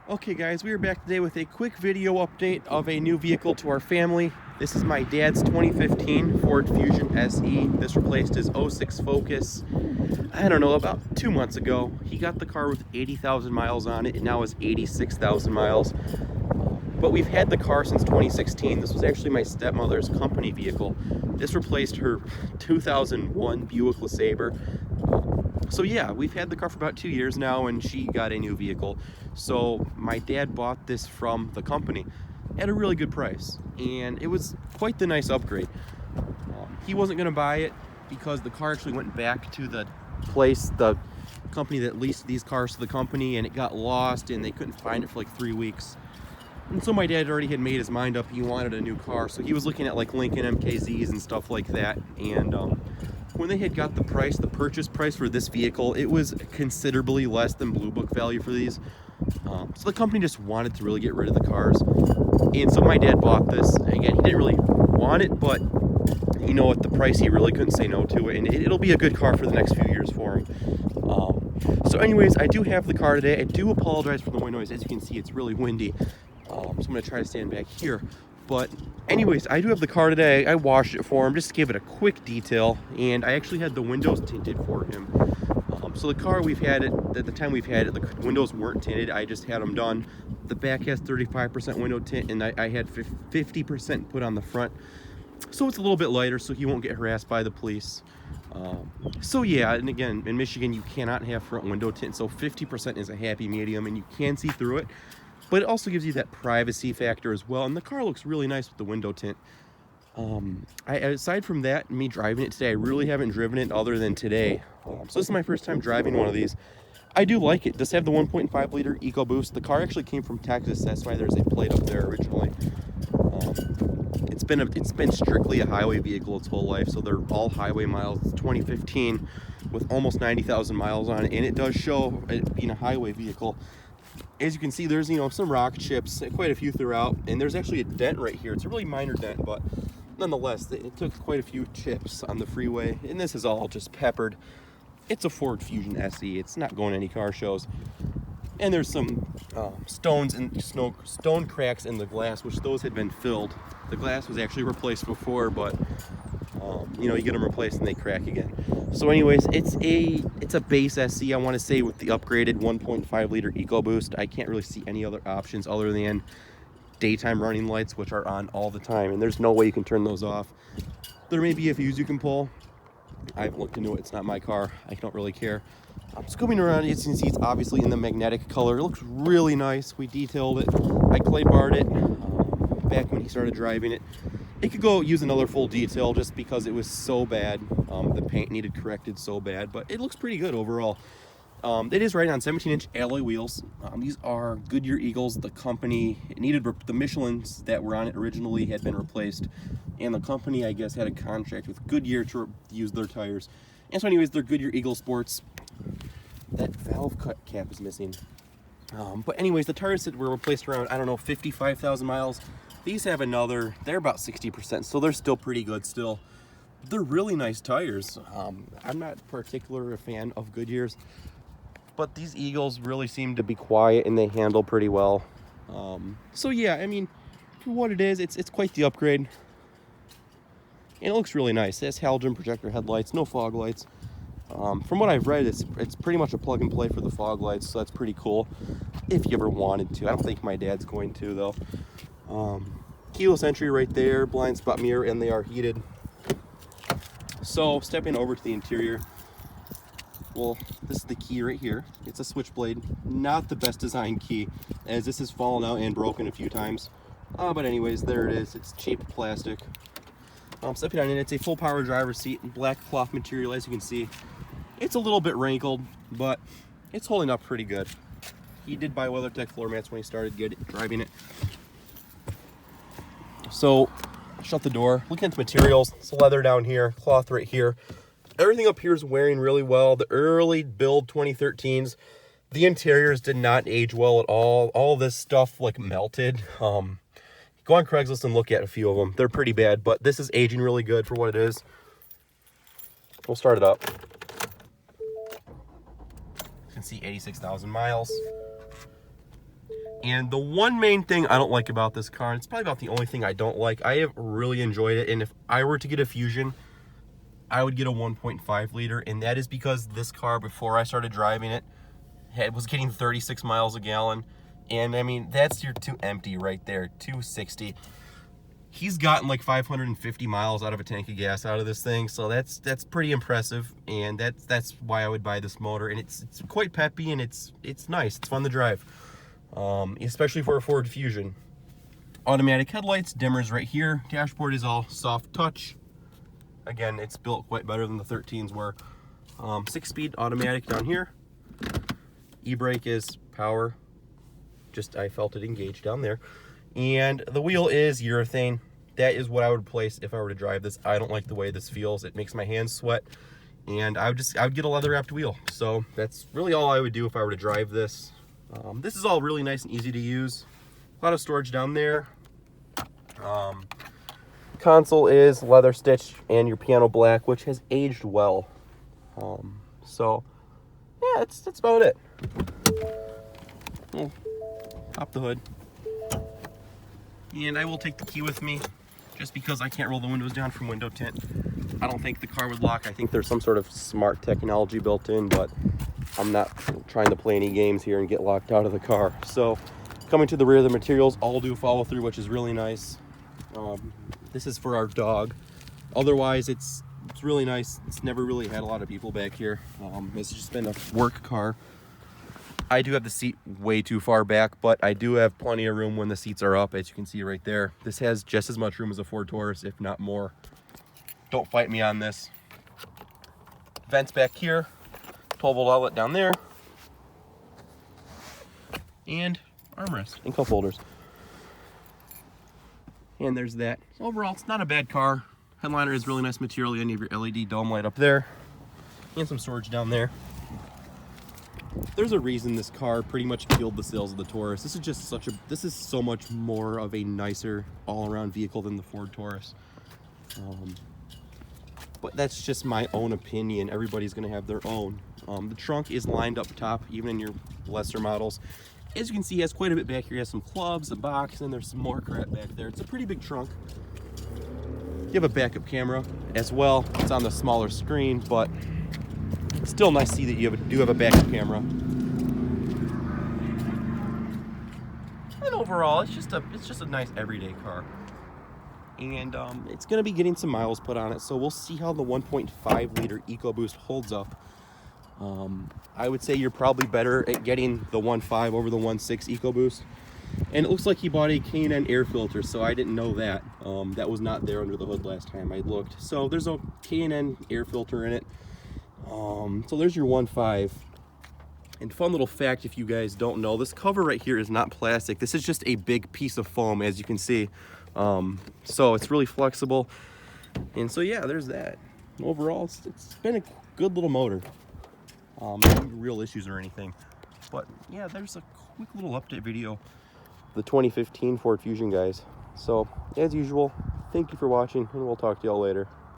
Okay guys, we are back today with a quick video update of a new vehicle to our family. This is my dad's 2015 Ford Fusion SE. This replaced his '06 Focus, I don't know, about 2 months ago. He got the car with 80,000 miles on it. It now has 86,000 miles. But we've had the car since 2016. This was actually my stepmother's company vehicle. This replaced her 2001 Buick LeSabre. So yeah, we've had the car for about 2 years now, and she got a new vehicle. So my dad bought this from the company at a really good price, and it was quite the nice upgrade. He wasn't going to buy it because the car actually went back to the company that leased these cars to the company, and it got lost, and they couldn't find it for like 3 weeks. And so my dad already had made his mind up. He wanted a new car, so he was looking at like Lincoln MKZs and stuff like that. And when they had got the purchase price for this vehicle, it was considerably less than Blue Book value for these. So the company just wanted to really get rid of the cars. And so my dad bought this. Again, he didn't really want it, but you know, at the price, he really couldn't say no to it. And it'll be a good car for the next few years for him. So anyways, I do have the car today. I do apologize for the wind noise. As you can see, it's really windy. So I'm going to try to stand back here. But anyways, I do have the car today. I washed it for him, just to give it a quick detail. And I actually had the windows tinted for him. So the car, we've had it, at the time we've had it, the windows weren't tinted. I just had them done. The back has 35% window tint, and I had 50% put on the front. So it's a little bit lighter, so he won't get harassed by the police. So yeah, and again, in Michigan, you cannot have front window tint. So 50% is a happy medium, and you can see through it. But it also gives you that privacy factor as well. And the car looks really nice with the window tint. Aside from that, me driving it today, I really haven't driven it other than today. So this is my first time driving one of these. I do like it. Does have the 1.5 liter EcoBoost. The car actually came from Texas. That's why there's a plate up there originally. It's been strictly a highway vehicle its whole life. So they're all highway miles. It's 2015 with almost 90,000 miles on it. And it does show it being a highway vehicle. As you can see, there's, you know, some rock chips, quite a few throughout, and there's actually a dent right here. It's a really minor dent, but nonetheless, it took quite a few chips on the freeway, and this is all just peppered. It's a Ford Fusion SE. It's not going to any car shows. And there's some stone cracks in the glass, which those had been filled. The glass was actually replaced before, but you know, you get them replaced and they crack again. So anyways, it's a base SE, I want to say, with the upgraded 1.5 liter EcoBoost. I can't really see any other options other than daytime running lights, which are on all the time, and there's no way you can turn those off. There may be a fuse you can pull. I haven't looked into it. It's not my car. I don't really care. Scooping around, as you can see, it's obviously in the magnetic color. It looks really nice. We detailed it. I clay barred it back when he started driving it. It could go use another full detail just because it was so bad. The paint needed corrected so bad, but it looks pretty good overall. It is right on 17-inch alloy wheels. These are Goodyear Eagles. The company, it needed the Michelins that were on it originally had been replaced, and the company, I guess, had a contract with Goodyear to use their tires. And so anyways, they're Goodyear Eagle Sports. That valve cut cap is missing. But anyways, the tires that were replaced around, I don't know, 55,000 miles. These have another, they're about 60%, so they're still pretty good still. They're really nice tires. I'm not particularly a fan of Goodyear's, but these Eagles really seem to be quiet and they handle pretty well. So yeah, I mean, for what it is, it's quite the upgrade. And it looks really nice. It has halogen projector headlights, no fog lights. From what I've read, it's pretty much a plug and play for the fog lights, so that's pretty cool if you ever wanted to. I don't think my dad's going to, though. Keyless entry right there, blind spot mirror, and they are heated. So stepping over to the interior, well, this is the key right here. It's a switchblade, not the best design key, as this has fallen out and broken a few times. But anyways, there it is. It's cheap plastic. Stepping on in, it's a full power driver's seat, black cloth material. As you can see, it's a little bit wrinkled, but it's holding up pretty good. He did buy WeatherTech floor mats when he started driving it. So, shut the door. Looking at the materials, it's leather down here, cloth right here. Everything up here is wearing really well. The early build 2013s, the interiors did not age well at all. All this stuff like melted. Go on Craigslist and look at a few of them. They're pretty bad, but this is aging really good for what it is. We'll start it up. You can see 86,000 miles. And the one main thing I don't like about this car, and it's probably about the only thing I don't like, I have really enjoyed it, and if I were to get a Fusion, I would get a 1.5 liter, and that is because this car, before I started driving it, was getting 36 miles a gallon. And I mean, that's your too empty right there, 260. He's gotten like 550 miles out of a tank of gas out of this thing, so that's pretty impressive, and that's why I would buy this motor. And it's quite peppy, and it's nice. It's fun to drive, especially for a Ford Fusion. Automatic headlights, dimmers right here. Dashboard is all soft touch. Again, it's built quite better than the 13s were. 6-speed automatic down here. E-brake is power. Just I felt it engaged down there. And the wheel is urethane. That is what I would replace if I were to drive this. I don't like the way this feels. It makes my hands sweat, and I would get a leather wrapped wheel. So that's really all I would do if I were to drive this. This is all really nice and easy to use. A lot of storage down there. Console is leather stitched and your piano black, which has aged well. So yeah, that's about it. We'll pop the hood. And I will take the key with me, just because I can't roll the windows down from window tint. I don't think the car would lock. I think there's some sort of smart technology built in, but I'm not trying to play any games here and get locked out of the car. So coming to the rear, the materials all do follow through, which is really nice. This is for our dog. Otherwise, it's really nice. It's never really had a lot of people back here. It's just been a work car. I do have the seat way too far back, but I do have plenty of room when the seats are up, as you can see right there. This has just as much room as a Ford Taurus, if not more. Don't fight me on this. Vents back here, 12-volt outlet down there, and armrest and cup holders. And there's that. So overall, it's not a bad car. Headliner is really nice material. You have your LED dome light up there, and some storage down there. There's a reason this car pretty much killed the sales of the Taurus. This is just this is so much more of a nicer all-around vehicle than the Ford Taurus. But that's just my own opinion. Everybody's gonna have their own. The trunk is lined up top, even in your lesser models. As you can see, it has quite a bit back here. It has some clubs, a box, and there's some more crap back there. It's a pretty big trunk. You have a backup camera as well. It's on the smaller screen, but it's still nice to see that you do have a backup camera. And overall, it's just a nice everyday car. And it's going to be getting some miles put on it, so we'll see how the 1.5 liter EcoBoost holds up. I would say you're probably better at getting the 1.5 over the 1.6 EcoBoost. And it looks like he bought a K&N air filter, so I didn't know that. That was not there under the hood last time I looked. So there's a K&N air filter in it. So there's your 1.5. And fun little fact, if you guys don't know, this cover right here is not plastic. This is just a big piece of foam, as you can see. So it's really flexible. And so yeah, there's that. Overall, it's been a good little motor. No real issues or anything. But yeah, there's a quick little update video. The 2015 Ford Fusion, guys. So as usual, thank you for watching, and we'll talk to y'all later.